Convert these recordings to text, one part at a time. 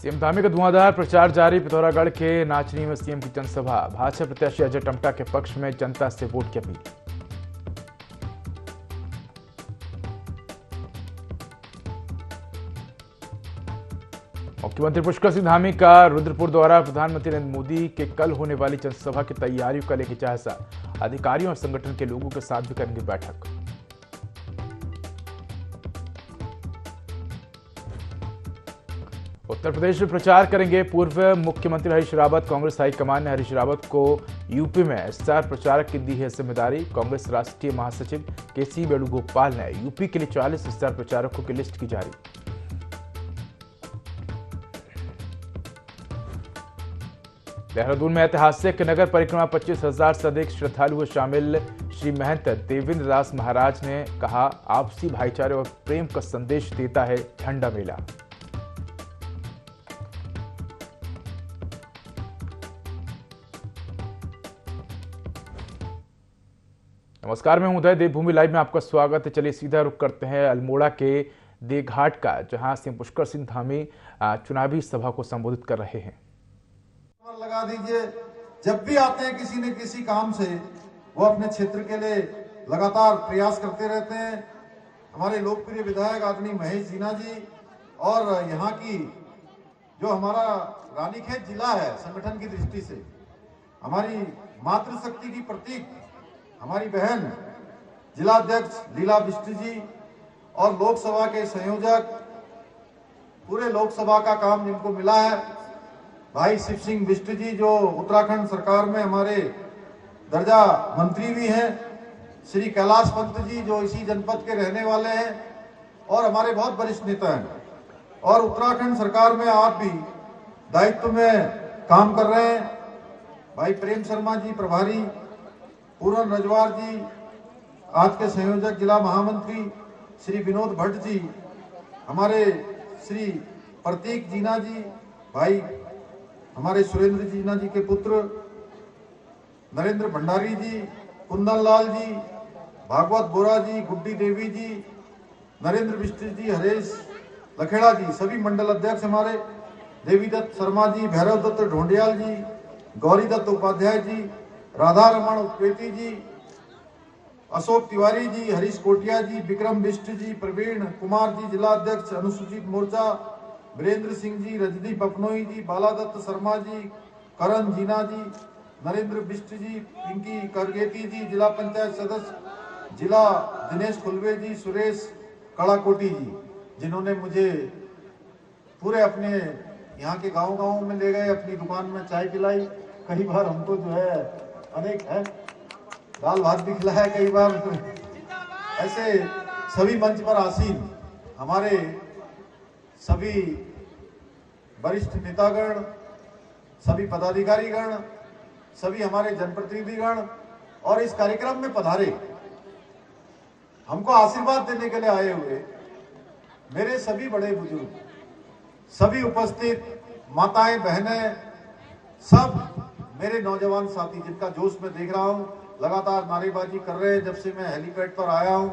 CM Dhami का धुआंधार प्रचार जारी। पिथौरागढ़ के नाचनी में सीएम की जनसभा। भाजपा प्रत्याशी अजय टम्टा के पक्ष में जनता से वोट की अपील। मुख्यमंत्री पुष्कर सिंह धामी का रुद्रपुर द्वारा। प्रधानमंत्री नरेंद्र मोदी के कल होने वाली जनसभा की तैयारियों का लेकर जायजा। अधिकारियों और संगठन के लोगों के साथ भी करेंगे बैठक। उत्तर प्रदेश में प्रचार करेंगे पूर्व मुख्यमंत्री हरीश रावत। कांग्रेस हाईकमान ने हरीश रावत को यूपी में स्टार प्रचारक की दी है जिम्मेदारी। कांग्रेस राष्ट्रीय महासचिव केसी वेणुगोपाल ने यूपी के लिए 40 स्टार प्रचारकों की लिस्ट की जारी। देहरादून में ऐतिहासिक नगर परिक्रमा 25,000 से अधिक श्रद्धालु हुए शामिल। श्री महंत देवेंद्र दास महाराज ने कहा, आपसी भाईचारे और प्रेम का संदेश देता है झंडा मेला। नमस्कार, मैं हूं उदय। देवभूमि लाइव में आपका स्वागत है। चलिए सीधा रुख करते हैं अल्मोड़ा के देघाट का, जहां सीएम पुष्कर सिंह धामी चुनावी सभा को संबोधित कर रहे हैं। लगा दीजिए, जब भी आते हैं किसी न किसी काम से, वो अपने क्षेत्र के लिए लगातार प्रयास करते रहते हैं। हमारे लोकप्रिय विधायक आदरणीय महेश जीना जी और यहाँ की जो हमारा रानीखेत जिला है संगठन की दृष्टि से हमारी मातृशक्ति की प्रतीक हमारी बहन जिला अध्यक्ष लीला बिष्ट जी और लोकसभा के संयोजक, पूरे लोकसभा का काम जिनको मिला है, भाई शिव सिंह बिष्ट जी जो उत्तराखंड सरकार में हमारे दर्जा मंत्री भी हैं, श्री कैलाश पंत जी जो इसी जनपद के रहने वाले हैं और हमारे बहुत वरिष्ठ नेता हैं, और उत्तराखंड सरकार में आप भी दायित्व में काम कर रहे हैं, भाई प्रेम शर्मा जी प्रभारी, पूरन रजवार जी आज के संयोजक जिला महामंत्री, श्री विनोद भट्ट जी, हमारे श्री प्रतीक जीना जी, भाई हमारे सुरेंद्र जीना जी के पुत्र नरेंद्र भंडारी जी, कुंदन लाल जी, भागवत बोरा जी, गुड्डी देवी जी, नरेंद्र बिष्ट जी, हरेश लखेड़ा जी, सभी मंडल अध्यक्ष हमारे, देवी दत्त शर्मा जी, भैरव दत्त ढोंडियाल जी, गौरी दत्त उपाध्याय जी, राधा रमण उपेती जी, अशोक तिवारी जी, हरीश कोटिया जी, विक्रम बिष्ट जी, प्रवीण कुमार जी जिला अध्यक्ष अनुसूचित मोर्चा, वीरेंद्र सिंह जी, रजनी पपनोई जी, बालादत्त शर्मा जी, करण जीना जी, नरेंद्र बिष्ट जी, पिंकी करगेती जी जिला पंचायत सदस्य, जिला दिनेश खुलवे जी, सुरेश कड़ाकोटी जी, जिन्होंने मुझे पूरे अपने यहाँ के गांव में ले गए, अपनी दुकान में चाय पिलाई, कई बार हमको जो है अनेक है दाल भात भी खिलाया, कई बार ऐसे सभी मंच पर आसीन हमारे सभी वरिष्ठ नेतागण, सभी पदाधिकारीगण, सभी हमारे जनप्रतिनिधिगण और इस कार्यक्रम में पधारे हमको आशीर्वाद देने के लिए आए हुए मेरे सभी बड़े बुजुर्ग, सभी उपस्थित माताएं बहनें, सब मेरे नौजवान साथी जिनका जोश में देख रहा हूं, लगातार नारेबाजी कर रहे हैं। जब से मैं हेलीपैड पर आया हूं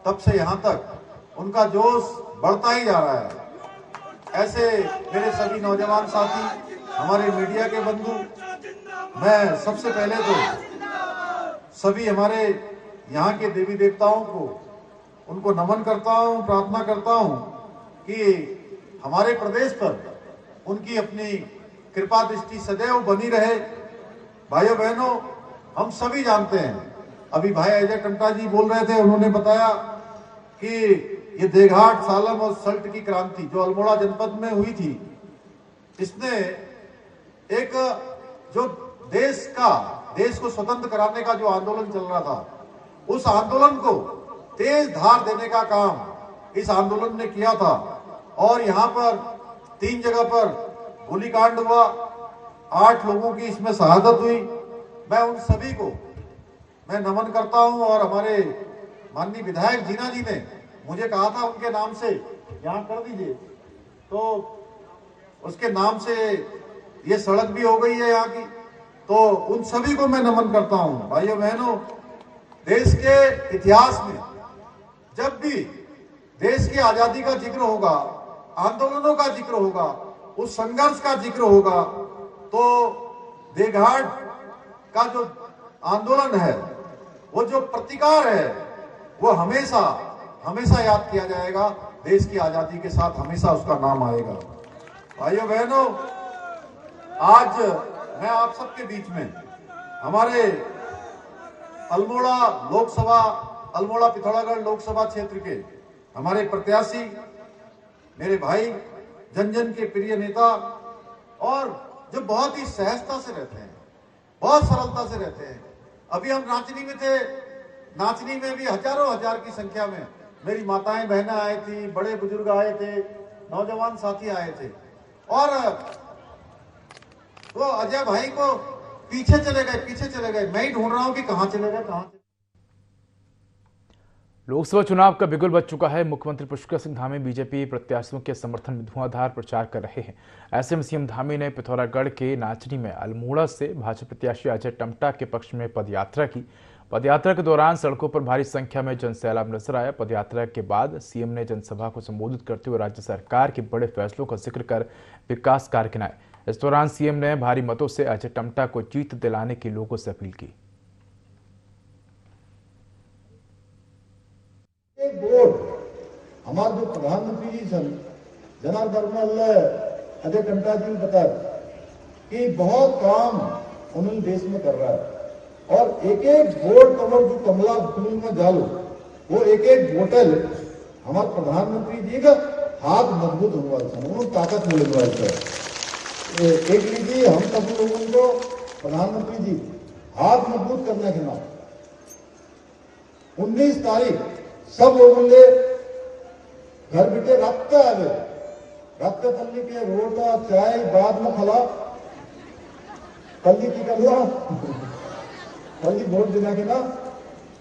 तब से यहां तक उनका जोश बढ़ता ही जा रहा है। ऐसे मेरे सभी नौजवान साथी, हमारे मीडिया के बंधु, मैं सबसे पहले तो सभी हमारे यहाँ के देवी देवताओं को उनको नमन करता हूँ, प्रार्थना करता हूँ कि हमारे प्रदेश पर उनकी अपनी कृपा दृष्टि सदैव बनी रहे। भाइयों बहनों, हम सभी जानते हैं, अभी भाई अजय टम्टा जी बोल रहे थे, उन्होंने बताया कि ये देघाट, सालम और सल्ट की क्रांति जो अल्मोड़ा जनपद में हुई थी, इसने एक जो देश को स्वतंत्र कराने का जो आंदोलन चल रहा था, उस आंदोलन को तेज धार देने का काम इस आंदोलन ने किया था। और यहाँ पर 3 जगह पर गोलीकांड हुआ, 8 लोगों की इसमें शहादत हुई। मैं उन सभी को मैं नमन करता हूं और हमारे माननीय विधायक जीना जी ने मुझे कहा था उनके नाम से यहाँ कर दीजिए, तो उसके नाम से ये सड़क भी हो गई है यहाँ की, तो उन सभी को मैं नमन करता हूं। भाइयों बहनों, देश के इतिहास में जब भी देश की आजादी का जिक्र होगा, आंदोलनों का जिक्र होगा, उस संघर्ष का जिक्र होगा तो देघाट का जो आंदोलन है, वो जो प्रतिकार है, वो हमेशा हमेशा याद किया जाएगा। देश की आजादी के साथ हमेशा उसका नाम आएगा। भाइयों बहनों, आज मैं आप सबके बीच में हमारे अल्मोड़ा पिथौरागढ़ लोकसभा क्षेत्र के हमारे प्रत्याशी, मेरे भाई, जन जन के प्रिय नेता, और जो बहुत ही सहजता से रहते हैं, बहुत सरलता से रहते हैं। अभी हम नाचनी में थे, नाचनी में भी हजारों हजार की संख्या में मेरी माताएं बहनें आए थी, बड़े बुजुर्ग आए थे, नौजवान साथी आए थे, और वो अजय भाई को पीछे चले गए। मैं ही ढूंढ रहा हूं कि कहां चले गए। लोकसभा चुनाव का बिगुल बज चुका है। मुख्यमंत्री पुष्कर सिंह धामी बीजेपी प्रत्याशियों के समर्थन में धुआंधार प्रचार कर रहे हैं। ऐसे में सीएम धामी ने पिथौरागढ़ के नाचनी में अल्मोड़ा से भाजपा प्रत्याशी अजय टम्टा के पक्ष में पदयात्रा की। पदयात्रा के दौरान सड़कों पर भारी संख्या में जनसैलाब नजर आया। पदयात्रा के बाद सीएम ने जनसभा को संबोधित करते हुए राज्य सरकार के बड़े फैसलों का जिक्र कर विकास कार्य गिनाए। इस दौरान सीएम ने भारी मतों से अजय टम्टा को जीत दिलाने की लोगों से अपील की। हमारे जो प्रधानमंत्री जी जनार्दन अजय टम्टा जी ने बताया कि बहुत काम उन्होंने देश में कर रहा है, और एक एक बोर्ड कवर जो कमला फूल में डालो, वो एक एक बोतल हमारे प्रधानमंत्री जी का हाथ मजबूत होने वाला था, उन्होंने ताकत मिलने वाली था। एक लीजिए, हम सब लोगों को प्रधानमंत्री जी हाथ मजबूत करने के नाम 19 तारीख सब लोगों ने घर बैठे रखते आवे, रखते तल्ली के रोटा चाय बाद में खला तल्ली की करना तल्ली वोट देना के ना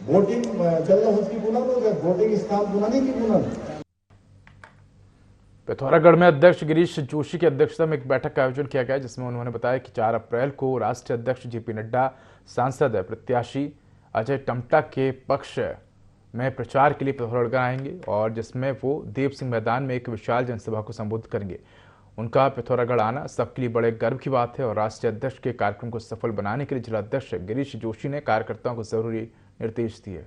वोटिंग चल रहा उसकी गुना तो वोटिंग स्थान बुनाने की गुना। पिथौरागढ़ में अध्यक्ष गिरीश जोशी की अध्यक्षता में एक बैठक का आयोजन किया गया, जिसमें उन्होंने बताया कि 4 अप्रैल को राष्ट्रीय अध्यक्ष जेपी नड्डा सांसद प्रत्याशी अजय टम्टा के पक्ष में प्रचार के लिए पिथौरागढ़ आएंगे, और जिसमें वो देव सिंह मैदान में एक विशाल जनसभा को संबोधित करेंगे। उनका पिथौरागढ़ आना सबके लिए बड़े गर्व की बात है, और राष्ट्रीय अध्यक्ष के कार्यक्रम को सफल बनाने के लिए जिला अध्यक्ष गिरीश जोशी ने कार्यकर्ताओं को जरूरी निर्देश दिए।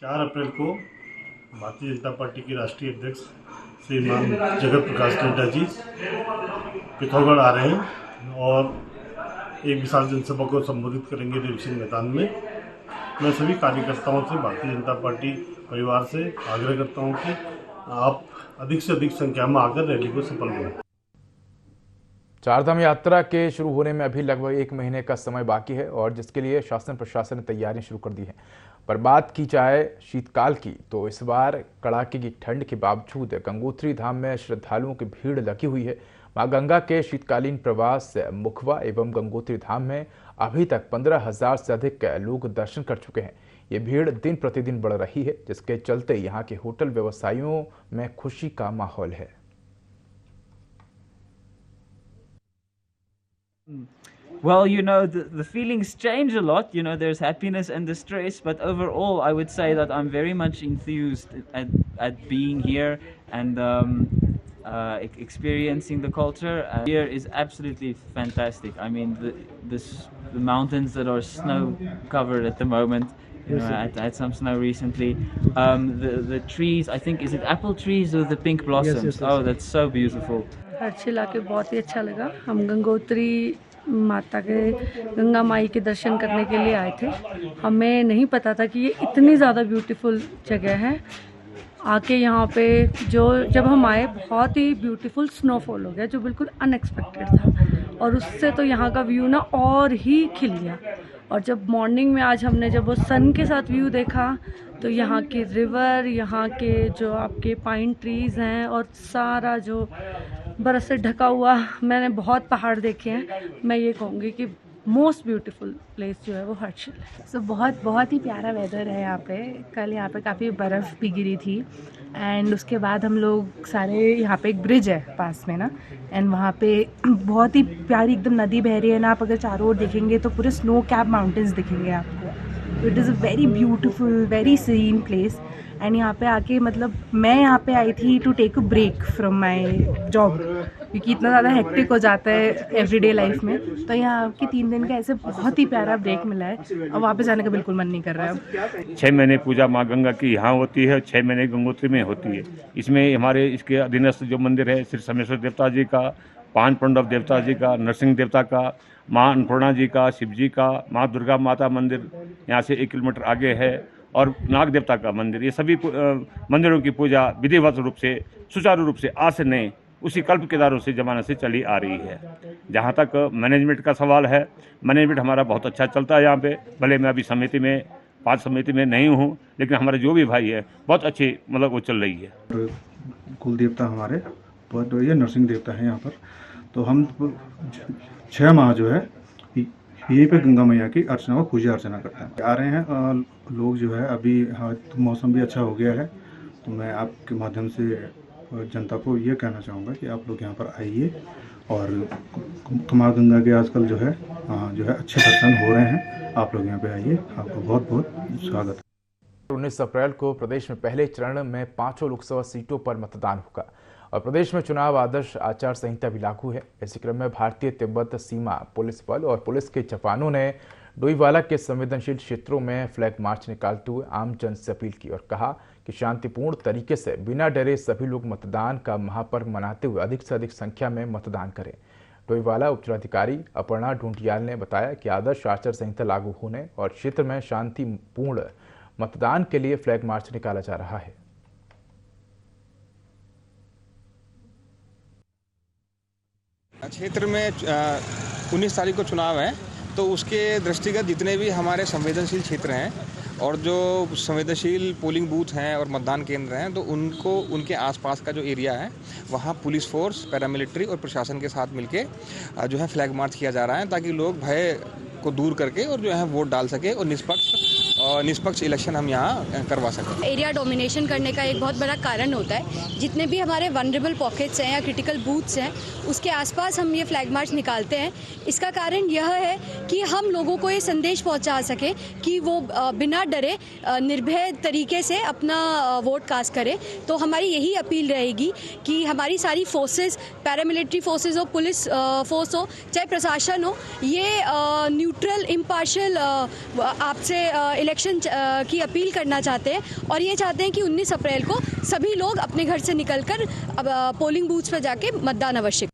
चार अप्रैल को भारतीय जनता पार्टी के राष्ट्रीय अध्यक्ष श्रीमान जगत प्रकाश नड्डा जी पिथौरागढ़ आ रहे हैं और एक विशाल जनसभा को संबोधित करेंगे देव सिंह मैदान में। मैं सभी कार्यकर्ताओं से, भारतीय जनता पार्टी परिवार से आग्रह करता हूं कि आप अधिक से अधिक संख्या में आकर रैली को सफल बनाएं। चारधाम यात्रा के शुरू होने में अभी लगभग 1 महीने का समय बाकी है, और जिसके लिए शासन प्रशासन ने तैयारियां शुरू कर दी हैं। पर बात की जाए शीतकाल की, तो इस बार कड़ाके की ठंड के बावजूद गंगोत्री धाम में श्रद्धालुओं की भीड़ लगी हुई है। मां गंगा के शीतकालीन प्रवास मुखवा एवं गंगोत्री धाम में अभी तक 15,000 से अधिक लोग दर्शन कर चुके हैं। ये भीड़ दिन प्रतिदिन बढ़ रही है, जिसके चलते यहाँ के होटल व्यवसायियों में खुशी का माहौल है। Well, you know, the feelings change a lot. You know, there's happiness and distress, but overall, I would say that I'm very much enthused at being here and experiencing the culture. Here is absolutely fantastic. I mean, the mountains that are snow covered at the moment. You know, I had some snow recently. The trees, I think, is it apple trees or the pink blossoms? Yes. Oh, that's so beautiful. हर्षिला के बहुत ही अच्छा लगा। हम गंगोत्री माता के गंगा माई के दर्शन करने के लिए आए थे। हमें नहीं पता था कि ये इतनी ज़्यादा ब्यूटीफुल जगह है। आके यहाँ पे जब हम आए, बहुत ही ब्यूटीफुल स्नोफॉल हो गया, जो बिल्कुल अनएक्सपेक्टेड था, और उससे तो यहाँ का व्यू ना और ही खिल गया। और जब मॉर्निंग में आज हमने जब वो सन के साथ व्यू देखा, तो यहाँ की रिवर, यहाँ के जो आपके पाइन ट्रीज़ हैं, और सारा जो बर्फ़ से ढका हुआ, मैंने बहुत पहाड़ देखे हैं। मैं ये कहूँगी कि मोस्ट ब्यूटीफुल प्लेस जो है वो हर्षिल है। सो बहुत ही प्यारा वेदर है यहाँ पे। कल यहाँ पे काफ़ी बर्फ़ भी गिरी थी, एंड उसके बाद हम लोग सारे, यहाँ पे एक ब्रिज है पास में ना, एंड वहाँ पे बहुत ही प्यारी एकदम नदी बह रही है ना। आप अगर चारों ओर देखेंगे तो पूरे स्नो कैप माउंटेन्स दिखेंगे आपको। It is a very beautiful, very scene place. And यहाँ पे आके मतलब मैं यहाँ पे आई थी to take a break from my job, क्योंकि इतना ज़्यादा हेक्टिक हो जाता है एवरीडे लाइफ में। तो यहाँ के 3 दिन का ऐसे बहुत ही प्यारा ब्रेक मिला है, और वापस जाने का बिल्कुल मन नहीं कर रहा है अब। 6 महीने पूजा माँ गंगा की यहाँ होती है, 6 महीने गंगोत्री में होती है। इसमें हमारे इसके अधीनस्थ जो मंदिर है, श्री सोमेश्वर देवता जी का, पांच पांडव देवता जी का, नरसिंह देवता का, माँ अन्नपूर्णा जी का, शिव जी का, माँ दुर्गा माता मंदिर यहाँ से 1 किलोमीटर आगे है, और नाग देवता का मंदिर, ये सभी मंदिरों की पूजा विधिवत रूप से सुचारू रूप से आज से नहीं, उसी कल्प केदारों से ज़माने से चली आ रही है। जहाँ तक मैनेजमेंट का सवाल है, मैनेजमेंट हमारा बहुत अच्छा चलता है यहाँ पे। भले मैं अभी समिति में 5 समिति में नहीं हूँ, लेकिन हमारे जो भी भाई है बहुत अच्छी मतलब वो चल रही है। कुल देवता हमारे बहुत ये नरसिंह देवता है यहाँ पर। तो हम 6 माह जो है यहीं पे गंगा मैया की अर्चना और पूजा अर्चना करते हैं। आ रहे हैं लोग जो है अभी, हाँ तो मौसम भी अच्छा हो गया है, तो मैं आपके माध्यम से जनता को ये कहना चाहूँगा कि आप लोग यहाँ पर आइए, और माँ गंगा के आजकल जो है अच्छे दर्शन हो रहे हैं। आप लोग यहाँ पे आइए, आपको बहुत बहुत स्वागत है। 19 अप्रैल को प्रदेश में पहले चरण में 5 लोकसभा सीटों पर मतदान होगा और प्रदेश में चुनाव आदर्श आचार संहिता भी लागू है। इसी क्रम में भारतीय तिब्बत सीमा पुलिस बल और पुलिस के जवानों ने डोईवाला के संवेदनशील क्षेत्रों में फ्लैग मार्च निकालते हुए आम जन से अपील की और कहा कि शांतिपूर्ण तरीके से बिना डरे सभी लोग मतदान का महापर्व मनाते हुए अधिक से अधिक संख्या में मतदान करें। डोईवाला उपजिलाधिकारी अपर्णा ढूंढियाल ने बताया कि आदर्श आचार संहिता लागू होने और क्षेत्र में शांतिपूर्ण मतदान के लिए फ्लैग मार्च निकाला जा रहा है। क्षेत्र में 19 तारीख को चुनाव है, तो उसके दृष्टिगत जितने भी हमारे संवेदनशील क्षेत्र हैं और जो संवेदनशील पोलिंग बूथ हैं और मतदान केंद्र हैं, तो उनको उनके आसपास का जो एरिया है वहाँ पुलिस फोर्स, पैरामिलिट्री और प्रशासन के साथ मिलके जो है फ्लैग मार्च किया जा रहा है, ताकि लोग भय को दूर करके और जो है वोट डाल सके और निष्पक्ष इलेक्शन हम यहाँ करवा सकें। एरिया डोमिनेशन करने का एक बहुत बड़ा कारण होता है। जितने भी हमारे वनरेबल पॉकेट्स हैं या क्रिटिकल बूथ्स हैं, उसके आसपास हम ये फ्लैग मार्च निकालते हैं। इसका कारण यह है कि हम लोगों को ये संदेश पहुंचा सके कि वो बिना डरे निर्भय तरीके से अपना वोट कास्ट करें। तो हमारी यही अपील रहेगी कि हमारी सारी फोर्सेस, पैरामिलिट्री फोर्सेस हो, पुलिस फोर्स हो, चाहे प्रशासन हो, ये न्यूट्रल इम्पार्शियल आपसे इलेक्शन की अपील करना चाहते हैं और ये चाहते हैं कि 19 अप्रैल को सभी लोग अपने घर से निकलकर पोलिंग बूथ पर जाके मतदान अवश्य।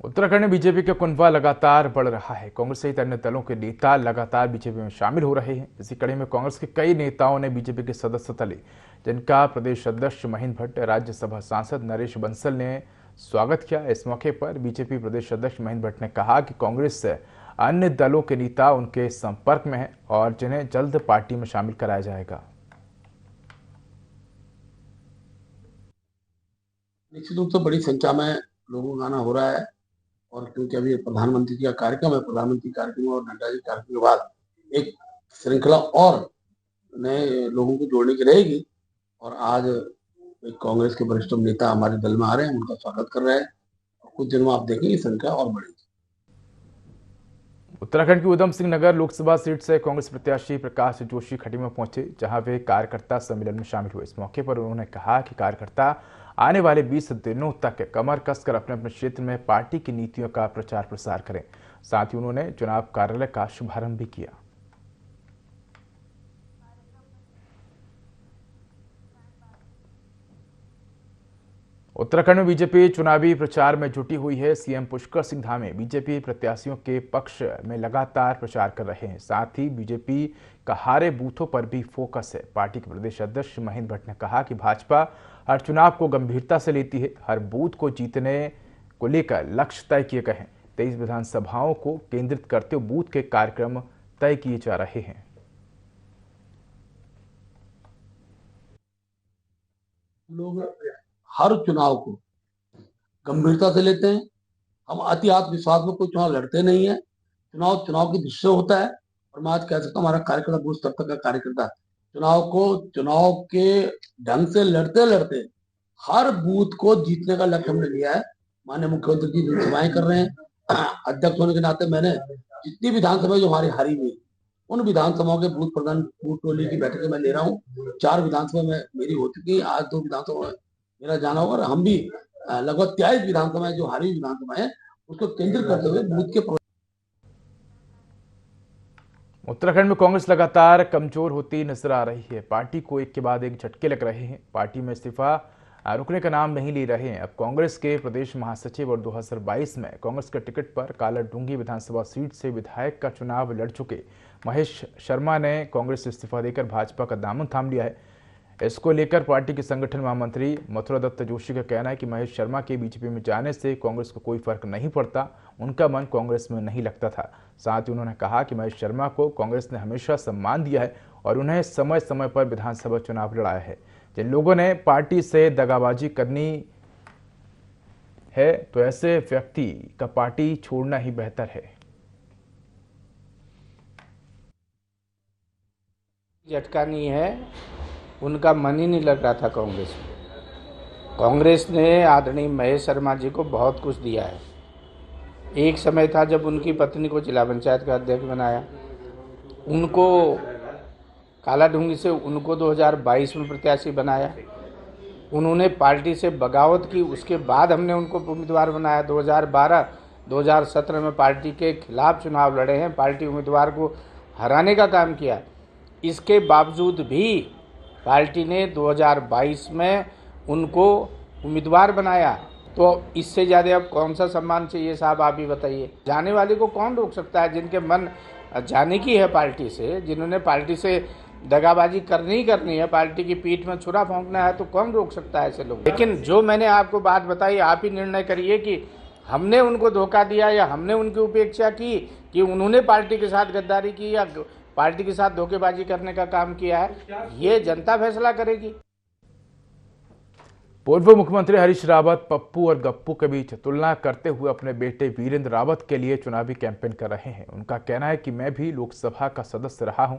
उत्तराखंड में बीजेपी का कुनबा लगातार बढ़ रहा है। कांग्रेस सहित अन्य दलों के नेता लगातार बीजेपी में शामिल हो रहे हैं। इसी कड़ी में कांग्रेस के कई नेताओं ने बीजेपी की सदस्यता ली, जिनका प्रदेश अध्यक्ष महेंद्र भट्ट, राज्यसभा सांसद नरेश बंसल ने स्वागत किया। इस मौके पर बीजेपी प्रदेश अध्यक्ष महेंद्र भट्ट ने कहा कि कांग्रेस से अन्य दलों के नेता उनके संपर्क में हैं और जिन्हें जल्द पार्टी में शामिल कराया जाएगा। निश्चित रूप से बड़ी संख्या में लोगों का आना हो रहा है, और क्योंकि अभी प्रधानमंत्री जी का कार्यक्रम है, प्रधानमंत्री कार्यक्रम और नड्डा जी कार्यक्रम के बाद एक श्रृंखला और नए लोगों को जोड़ने की रहेगी। और आज एक कांग्रेस के वरिष्ठ नेता हमारे दल में आ रहे हैं, उनका स्वागत कर रहे हैं, और कुछ दिनों में आप देखेंगे संख्या और बढ़ेगी। उत्तराखंड की उधम सिंह नगर लोकसभा सीट से कांग्रेस प्रत्याशी प्रकाश जोशी खटी में पहुंचे, जहां वे कार्यकर्ता सम्मेलन में शामिल हुए। इस मौके पर उन्होंने कहा कि कार्यकर्ता आने वाले 20 दिनों तक कमर कसकर अपने अपने क्षेत्र में पार्टी की नीतियों का प्रचार प्रसार करें। साथ ही उन्होंने चुनाव कार्यालय का शुभारंभ भी किया। उत्तराखंड में बीजेपी चुनावी प्रचार में जुटी हुई है। सीएम पुष्कर सिंह धामी बीजेपी प्रत्याशियों के पक्ष में लगातार प्रचार कर रहे हैं। साथ ही बीजेपी का हारे बूथों पर भी फोकस है। पार्टी के प्रदेश अध्यक्ष महेंद्र भट्ट ने कहा कि भाजपा हर चुनाव को गंभीरता से लेती है। हर बूथ को जीतने को लेकर लक्ष्य तय किए गए हैं। 23 विधानसभाओं को केंद्रित करते हुए बूथ के कार्यक्रम तय किए जा रहे हैं। लोग हर चुनाव को गंभीरता से लेते हैं। हम अति आत्मविश्वास में कोई चुनाव लड़ते नहीं है। चुनाव की दृष्टि होता है, और मैं आज कह सकता हूँ हमारा कार्यकर्ता बूथ स्तर तक का कार्यकर्ता चुनाव के ढंग से लड़ते लड़ते हर बूथ को जीतने का लक्ष्य हमने लिया है। माननीय मुख्यमंत्री जी सभाएं कर रहे हैं। अध्यक्ष होने के नाते मैंने जितनी विधानसभा जो हमारी हारी हुई उन विधानसभाओं के बूथ प्रधान बूथ टोली की बैठकें मैं ले रहा हूँ। 4 विधानसभा में मेरी हो चुकी है, आज 2 विधानसभा में मेरा जाना होगा और हम भी लगभग 23 विधानसभाएं जो हारी विधानसभा है उसको केंद्रित करते हुए बूथ के। उत्तराखंड में कांग्रेस लगातार कमजोर होती नजर आ रही है। पार्टी को एक के बाद एक झटके लग रहे हैं। पार्टी में इस्तीफा रुकने का नाम नहीं ले रहे हैं। अब कांग्रेस के प्रदेश महासचिव और 2022 में कांग्रेस के टिकट पर कालाडूंगी विधानसभा सीट से विधायक का चुनाव लड़ चुके महेश शर्मा ने कांग्रेस से इस्तीफा देकर भाजपा का दामन थाम लिया है। इसको लेकर पार्टी के संगठन महामंत्री मथुरा दत्त जोशी का कहना है कि महेश शर्मा के बीजेपी में जाने से कांग्रेस को कोई फर्क नहीं पड़ता, उनका मन कांग्रेस में नहीं लगता था। साथ ही उन्होंने कहा कि महेश शर्मा को कांग्रेस ने हमेशा सम्मान दिया है और उन्हें समय समय पर विधानसभा चुनाव लड़ाया है। जिन लोगों ने पार्टी से दगाबाजी करनी है तो ऐसे व्यक्ति का पार्टी छोड़ना ही बेहतर है। झटका नहीं है, उनका मन ही नहीं लग रहा था कांग्रेस में। कांग्रेस ने आदरणीय महेश शर्मा जी को बहुत कुछ दिया है। एक समय था जब उनकी पत्नी को जिला पंचायत का अध्यक्ष बनाया, उनको कालाडूंगी से उनको 2022 में प्रत्याशी बनाया। उन्होंने पार्टी से बगावत की, उसके बाद हमने उनको उम्मीदवार बनाया। 2012-2017 में पार्टी के खिलाफ चुनाव लड़े हैं, पार्टी उम्मीदवार को हराने का काम किया। इसके बावजूद भी पार्टी ने 2022 में उनको उम्मीदवार बनाया। तो इससे ज़्यादा अब कौन सा सम्मान चाहिए साहब, आप ही बताइए। जाने वाले को कौन रोक सकता है? जिनके मन जाने की है पार्टी से, जिन्होंने पार्टी से दगाबाजी करनी है, पार्टी की पीठ में छुरा भोंकना है, तो कौन रोक सकता है ऐसे लोग। लेकिन जो मैंने आपको बात बताई, आप ही निर्णय करिए कि हमने उनको धोखा दिया या हमने उनकी उपेक्षा की, कि उन्होंने पार्टी के साथ गद्दारी की या पार्टी के साथ धोखेबाजी करने का काम किया है। ये जनता फैसला करेगी। पूर्व मुख्यमंत्री हरीश रावत पप्पू और गप्पू के बीच तुलना करते हुए अपने बेटे वीरेंद्र रावत के लिए चुनावी कैंपेन कर रहे हैं। उनका कहना है कि मैं भी लोकसभा का सदस्य रहा हूं,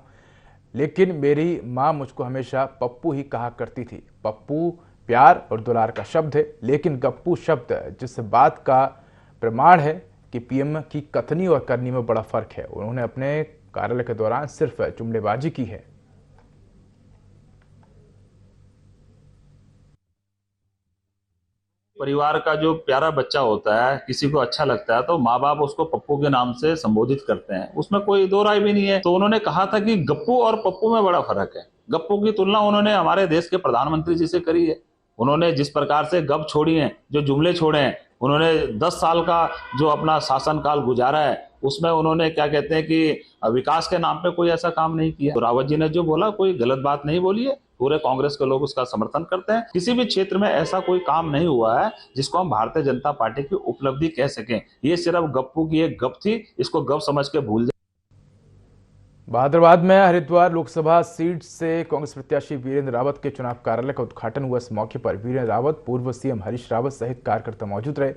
लेकिन मेरी मां मुझको हमेशा पप्पू ही कहा करती थी। पप्पू प्यार और दुलार का शब्द है, लेकिन गप्पू शब्द जिस बात का प्रमाण है कि पीएम की कथनी और करनी में बड़ा फर्क है। उन्होंने अपने कार्यालय के दौरान सिर्फ जुमलेबाजी की है। परिवार का जो प्यारा बच्चा होता है, किसी को अच्छा लगता है तो माँ बाप उसको पप्पू के नाम से संबोधित करते हैं, उसमें कोई दो राय भी नहीं है। तो उन्होंने कहा था कि गप्पू और पप्पू में बड़ा फर्क है। गप्पू की तुलना उन्होंने हमारे देश के प्रधानमंत्री जी से करी है। उन्होंने जिस प्रकार से गप छोड़ी है, जो जुमले छोड़े हैं, उन्होंने 10 साल का जो अपना शासनकाल गुजारा है, उसमें उन्होंने क्या कहते हैं कि विकास के नाम पे कोई ऐसा काम नहीं किया। तो रावत जी ने जो बोला कोई गलत बात नहीं बोली है, पूरे कांग्रेस के लोग उसका समर्थन करते हैं। किसी भी क्षेत्र में ऐसा कोई काम नहीं हुआ है जिसको हम भारतीय जनता पार्टी की उपलब्धि कह सकें। ये सिर्फ गप्पू की एक गप थी, इसको गप समझ के भूल जाए। बहादुराबाद में हरिद्वार लोकसभा सीट से कांग्रेस प्रत्याशी वीरेंद्र रावत के चुनाव कार्यालय का उद्घाटन हुआ। इस मौके पर वीरेंद्र रावत, पूर्व सीएम हरीश रावत सहित कार्यकर्ता मौजूद रहे।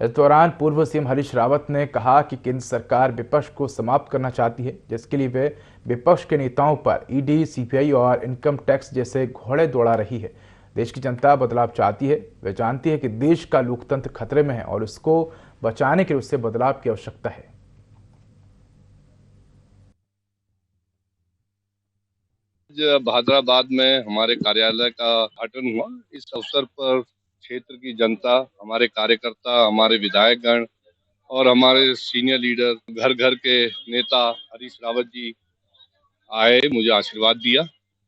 इस दौरान पूर्व सीएम हरीश रावत ने कहा कि केंद्र सरकार विपक्ष को समाप्त करना चाहती है, जिसके लिए वे विपक्ष के नेताओं पर ईडी, सीबीआई और इनकम टैक्स जैसे घोड़े दौड़ा रही है। देश की जनता बदलाव चाहती है। वे जानती है कि देश का लोकतंत्र खतरे में है और इसको बचाने के लिए उससे बदलाव की आवश्यकता है। बहादुराबाद में हमारे कार्यालय का उद्घाटन हुआ। इस अवसर पर क्षेत्र की जनता, हमारे कार्यकर्ता, हमारे विधायकगण और हमारे सीनियर लीडर, घर घर के नेता हरीश रावत जी आए, मुझे आशीर्वाद दिया।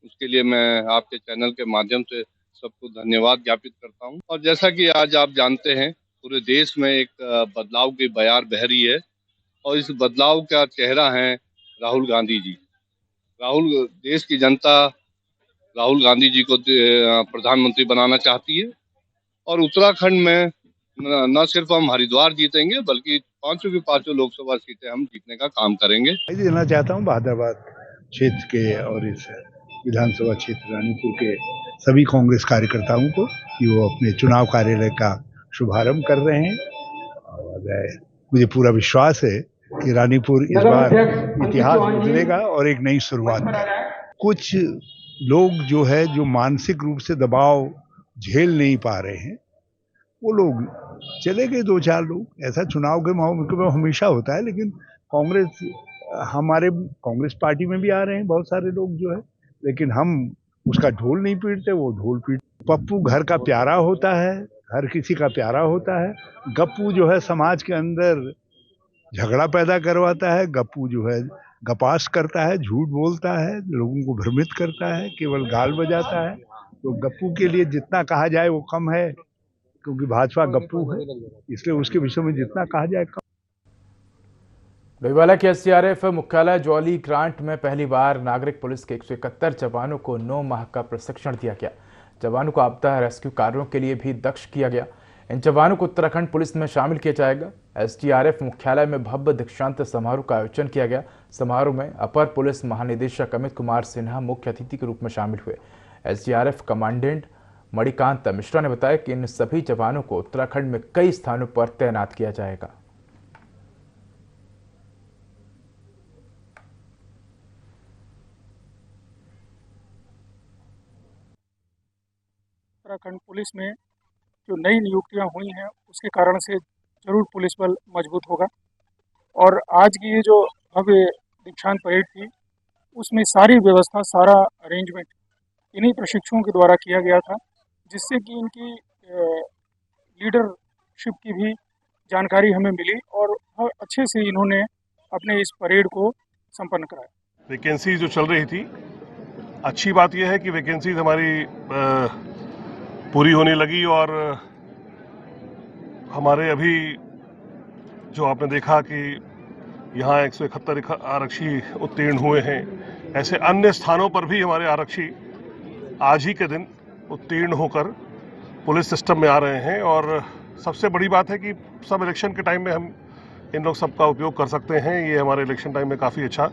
उसके लिए मैं आपके चैनल के माध्यम से सबको धन्यवाद ज्ञापित करता हूं। और जैसा कि आज आप जानते हैं, पूरे देश में एक बदलाव की बयार बह रही है और इस बदलाव का चेहरा है राहुल गांधी जी। देश की जनता राहुल गांधी जी को प्रधानमंत्री बनाना चाहती है और उत्तराखंड में न सिर्फ हम हरिद्वार जीतेंगे बल्कि पांचों की पांचों लोकसभा सीटें हम जीतने का काम करेंगे। देना चाहता हूँ बहादुराबाद क्षेत्र के और इस विधानसभा क्षेत्र रानीपुर के सभी कांग्रेस कार्यकर्ताओं को कि वो अपने चुनाव कार्यालय का शुभारंभ कर रहे हैं और मुझे पूरा विश्वास है कि रानीपुर इस बार इतिहास बदलेगा और एक नई शुरुआत करेगा। कुछ लोग जो है जो मानसिक रूप से दबाव झेल नहीं पा रहे हैं, वो लोग चले गए 2-4 लोग। ऐसा चुनाव के माहौल में हमेशा होता है, लेकिन कांग्रेस हमारे कांग्रेस पार्टी में भी आ रहे हैं बहुत सारे लोग जो है, लेकिन हम उसका ढोल नहीं पीटते, वो ढोल पीट। पप्पू घर का प्यारा होता है, हर किसी का प्यारा होता है। गप्पू जो है समाज के अंदर झगड़ा पैदा करवाता है, गप्पू जो है गपास करता है, झूठ बोलता है, लोगों को भ्रमित करता है, केवल गाल बजाता है। तो गप्पू के लिए जितना कहा जाए वो कम है, क्योंकि भाजपा गप्पू है, इसलिए उसके विषय में जितना कहा जाए कम। डोईवाला के एसडीआरएफ मुख्यालय जौली ग्रांट में पहली बार नागरिक पुलिस के 171 जवानों को 9 माह का प्रशिक्षण दिया गया। जवानों को आपदा रेस्क्यू कार्यों के लिए भी दक्ष किया गया। इन जवानों को उत्तराखंड पुलिस में शामिल किया जाएगा। एसडीआरएफ मुख्यालय में भव्य दीक्षांत समारोह का आयोजन किया गया। समारोह में अपर पुलिस महानिदेशक अमित कुमार सिन्हा मुख्य अतिथि के रूप में शामिल हुए। एसडीआरएफ कमांडेंट मणिकांत मिश्रा ने बताया कि इन सभी जवानों को उत्तराखंड में कई स्थानों पर तैनात किया जाएगा। उत्तराखंड पुलिस में जो नई नियुक्तियां हुई हैं उसके कारण से जरूर पुलिस बल मजबूत होगा। और आज की ये जो भव्य दीक्षांत परेड थी उसमें सारी व्यवस्था, सारा अरेंजमेंट इन्हीं प्रशिक्षुओं के द्वारा किया गया था, जिससे कि इनकी लीडरशिप की भी जानकारी हमें मिली और अच्छे से इन्होंने अपने इस परेड को संपन्न कराया। वैकेंसी जो चल रही थी, अच्छी बात यह है कि वैकेंसीज हमारी पूरी होने लगी और हमारे अभी जो आपने देखा कि यहाँ 171 आरक्षी उत्तीर्ण हुए हैं, ऐसे अन्य स्थानों पर भी हमारे आरक्षी आज ही के दिन उत्तीर्ण होकर पुलिस सिस्टम में आ रहे हैं। और सबसे बड़ी बात है कि सब इलेक्शन के टाइम में हम इन लोग सबका उपयोग कर सकते हैं। ये हमारे इलेक्शन टाइम में काफ़ी अच्छा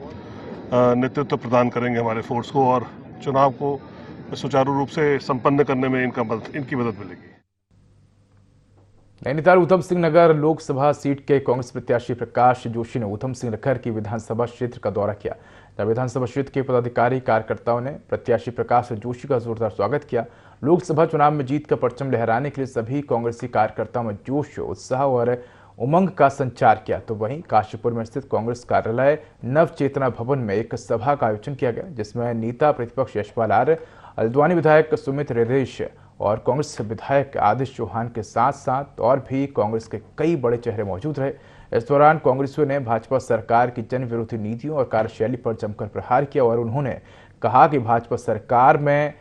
नेतृत्व प्रदान करेंगे हमारे फोर्स को और चुनाव को सुचारू रूप से संपन्न करने में इनकी मदद मिलेगी। नैनीताल ऊधम सिंह नगर लोकसभा सीट के कांग्रेस प्रत्याशी प्रकाश जोशी ने ऊधम सिंह नगर की विधानसभा क्षेत्र का दौरा किया। जब विधानसभा क्षेत्र के पदाधिकारी कार्यकर्ताओं ने प्रत्याशी प्रकाश जोशी का जोरदार स्वागत किया। लोकसभा चुनाव में जीत का परचम लहराने के लिए सभी कांग्रेसी कार्यकर्ताओं में जोश, उत्साह और उमंग का संचार किया। तो वहीं काशीपुर में स्थित कांग्रेस कार्यालय नव चेतना भवन में एक सभा का आयोजन किया गया, जिसमें नेता प्रतिपक्ष यशपाल आर्य, हल्द्वानी विधायक सुमित हृदयेश और कांग्रेस विधायक आदिश चौहान के साथ साथ और भी कांग्रेस के कई बड़े चेहरे मौजूद रहे। इस दौरान कांग्रेसियों ने भाजपा सरकार की जन विरोधी नीतियों और कार्यशैली पर जमकर प्रहार किया और उन्होंने कहा कि भाजपा सरकार में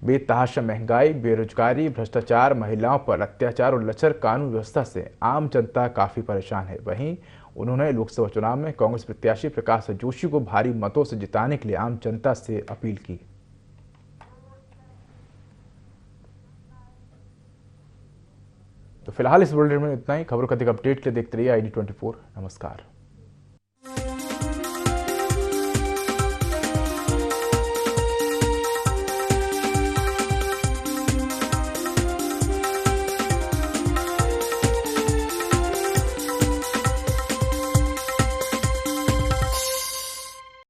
बेतहाशा महंगाई, बेरोजगारी, भ्रष्टाचार, महिलाओं पर अत्याचार और लचर कानून व्यवस्था से आम जनता काफी परेशान है। वहीं उन्होंने लोकसभा चुनाव में कांग्रेस प्रत्याशी प्रकाश जोशी को भारी मतों से जिताने के लिए आम जनता से अपील की। तो फिलहाल इस बुलेटिन में इतना ही। खबरों का अधिक अपडेट के लिए देखते रहिए ID24। नमस्कार।